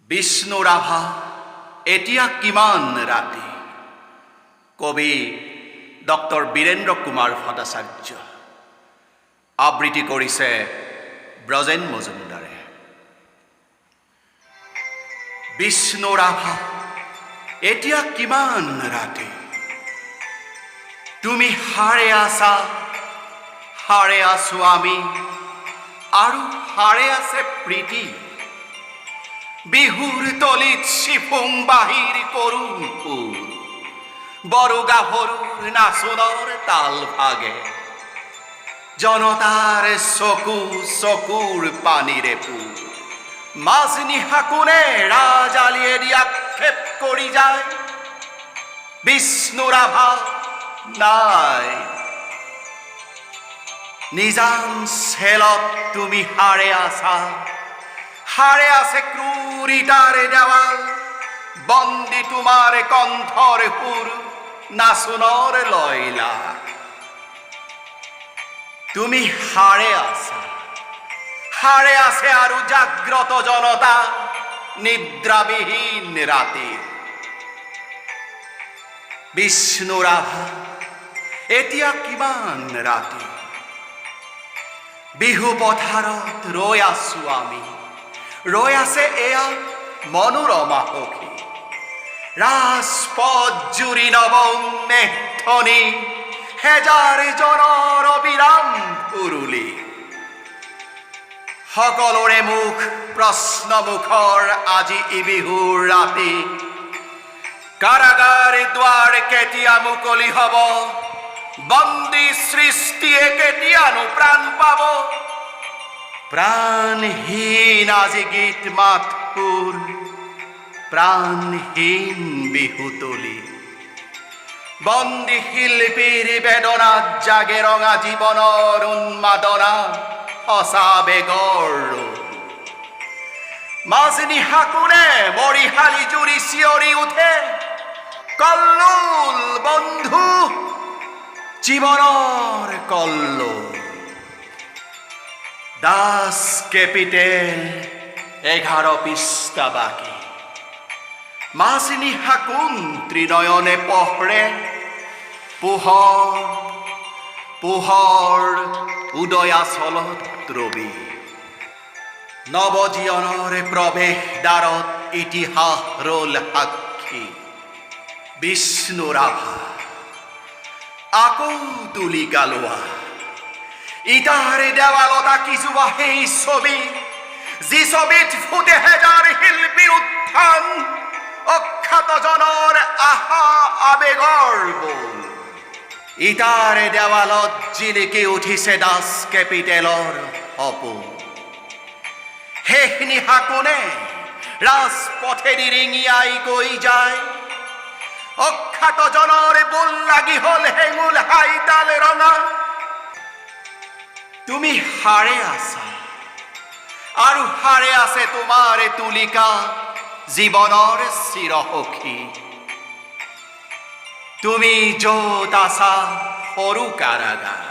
বিষ্ণু ৰাভা এতিয়া কিমান ৰাতি। কবি ডক্টৰ বীৰেন্দ্ৰ কুমাৰ ভট্টাচাৰ্য। আবৃত্তি কৰিছে ব্ৰজেন মজুমদাৰে। বিষ্ণু ৰাভা এতিয়া কিমান ৰাতি। তুমি হাৰে আছা, হাৰে আছো আমি, আৰু হাৰে আছে প্ৰীতি। বিহুৰ তলিত চিফুং বাহিৰ কৰোঁ সুৰ, বড়ো গাভৰুৰ নাচোনৰ তাল ভাগে। জনতাৰ চকু চকুৰ পানীৰে পুৰ, মাজনিশা কোনে ৰাজালিয়ে দি আক্ষেপ কৰি যায়। বিষ্ণু ৰাভা নাই, নিজান চেলত তুমি হাৰে আছা, হাৰে আছে ক্ৰূৰ ইটাৰ দেওয়াল। বন্দি তোমাৰ কণ্ঠৰ সুৰ, নাচুনৰ লয়লা। তুমি হাৰে আছা, হাৰে আছে আৰু জাগ্ৰত জনতা নিদ্ৰাবিহীন ৰাতি। বিষ্ণু ৰাভা এতিয়া কিমান ৰাতি। বিহু পথাৰত ৰৈ আছো আমি, ৰৈ আছে এয়া মনোৰমা সখী। ৰাজপথ জুৰি নৱ উন্মেষ ধ্বনি, হেজাৰ জনৰ অবিৰাম উৰুলি। সকলোৰে মুখ প্ৰশ্নমুখৰ আজি ই বিহুৰ ৰাতি। কাৰাগাৰ দুৱাৰ কেতিয়া মুকলি হব, বন্দী সৃষ্টিয়ে কেতিয়ানো প্ৰাণ পাব। প্ৰাণহীন আজি গীত মাতপুৰ, প্ৰাণহীন বিহুতলী। বন্দী শিল্পীৰ বেদনাত জাগে ৰঙা জীৱনৰ উন্মাদনা, সঁচা বেগৰ ৰূপ। মাজনিশা কোনে মৰিশালী জুৰি চিঞৰি উঠে, কল্লোল বন্ধু জীৱনৰ কল্লোল। দাস কেপিটেল 11 পৃষ্ঠা বাকী। মাজনিশা কোন ত্ৰিনয়নে পহৰে, পোহৰ পোহৰ উদয়াচলত ৰবি। নৱজীৱনৰ প্ৰৱেশ দ্বাৰত ইতিহাস ৰল সাক্ষী। বিষ্ণু ৰাভা আকৌ তুলিকা লোৱা, ইটাৰ দেৱালত আঁকি যোৱা সেই ছবি, যি ছবিত ফুটে হেজাৰ শিল্পীৰ উত্থান, অখ্যাতজনৰ আশা আবেগৰ বোল। ইটাৰ দেৱালত জিলিকি উঠিছে দাস কেপিটেলৰ সপোন। শেষ নিশা কোনে ৰাজপথেদি ৰিঙিয়াই গৈ যায়। অখ্যাতজনৰ বোল লাগি হল হেঙুল হাইতাল ৰঙা। তুমি হাৰে আছা, আৰু হাৰে আছে তোমাৰ তুলিকা জীৱনৰ চিৰসখী। তুমি য'ত আছা সৰু কাৰাগাৰ,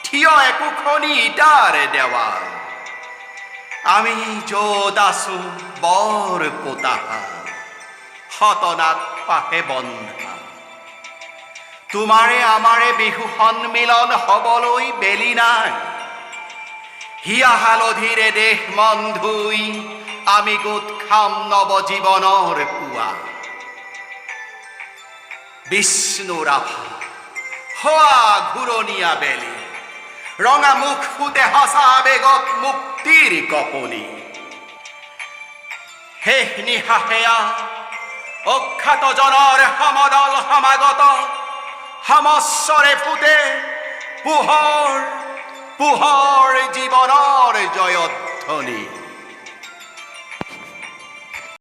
থিয় একোখনি ইটাৰ দেৱাল। আমি য'ত আছো বৰ পোতাহাল, শতনাত পাহে বন্ধা। তোমাৰে আমাৰে বিহু সন্মিলন হবলৈ বেলি নাই। হিয়া হালধিৰে দেশ মন ধুই আমি গোট খাম নৱজীৱনৰ পুৱা। বিষ্ণু ৰাভা হোৱা ঘূৰণীয়া বেলি, ৰঙা মুখ ফুটে সঁচা আবেগত মুক্তিৰ কপনি। শেষ নিশা সেয়া অখ্যাতজনৰ সমদল সমাগত, সমস্বৰে ফুটে পোহৰ পোহৰ জীৱনৰ জয়ধ্বনি।